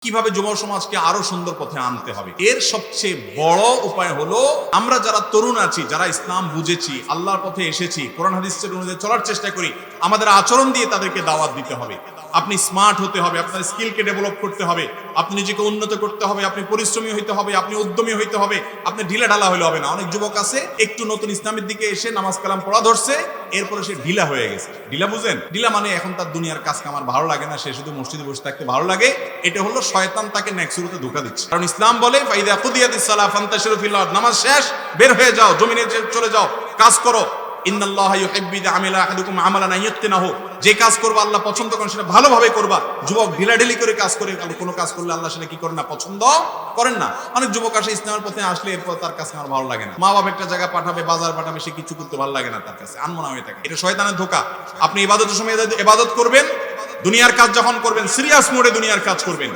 কিভাবে যুব সমাজকে আরো সুন্দর পথে আনতে হবে, এর সবচেয়ে বড় উপায় হলো আমরা যারা তরুণ আছি, যারা ইসলাম বুঝেছি, আল্লাহর পথে এসেছি, কোরআন হাদিসের অনুযায়ী চলার চেষ্টা করি, আমাদের আচরণ দিয়ে তাদেরকে দাওয়াত দিতে হবে। আপনি স্মার্ট হতে হবে, আপনার স্কিলকে ডেভেলপ করতে হবে, আপনি নিজেকে উন্নত করতে হবে, আপনি পরিশ্রমী হইতে হবে, আপনি উদ্যমী হইতে হবে, আপনি ঢিলা ঢালা হইলে হবে না। অনেক যুবক আছে একটু নতুন ইসলামের দিকে এসে নামাজ কালাম পড়া ধরছে, এরপরে সে ঢিলা হয়ে গেছে। ঢিলা বুঝেন? ঢিলা মানে এখন তার দুনিয়ার কাজ কামার ভালো লাগে না, সে শুধু মসজিদে বসে থাকতে ভালো লাগে। এটা হলো শয়তান তাকে নেক্সুরুতে ধোঁকা দিচ্ছে। কারণ ইসলাম বলে ফাইদা কুদিয়াতিস সালাহ ফান্তাশিরু ফিল আরদ, নামাজ শেষ, বের হয়ে যাও, জমিনে চলে যাও, কাজ করো। ইন্নাল্লাহা ইউহিব্বু ইযা আমিলা আহাদুকুম আমালান আইয়াতনাহু, যে কাজ করবা আল্লাহ পছন্দ করেন সেটা ভালোভাবে করবা। যুবক ঢিলাঢিলি করে কাজ করে কোনো কাজ করলে আল্লাহ সেটা কি করেন না, পছন্দ করেন না। অনেক যুবক আসে ইসলামের পথে আসলে এরপর তার কাছে আমার ভালো লাগে না, মা বাবা একটা জায়গা পাঠাবে, বাজার পাঠাবে, সে কিছু করতে ভালো লাগে না, তার কাছে আনমনা হয়ে থাকে। এটা শয়তানের ধোঁকা। আপনি ইবাদতের সময় ইবাদত করবেন, দুনিয়ার কাজ যখন করবেন সিরিয়াস মোডে দুনিয়ার কাজ করবেন।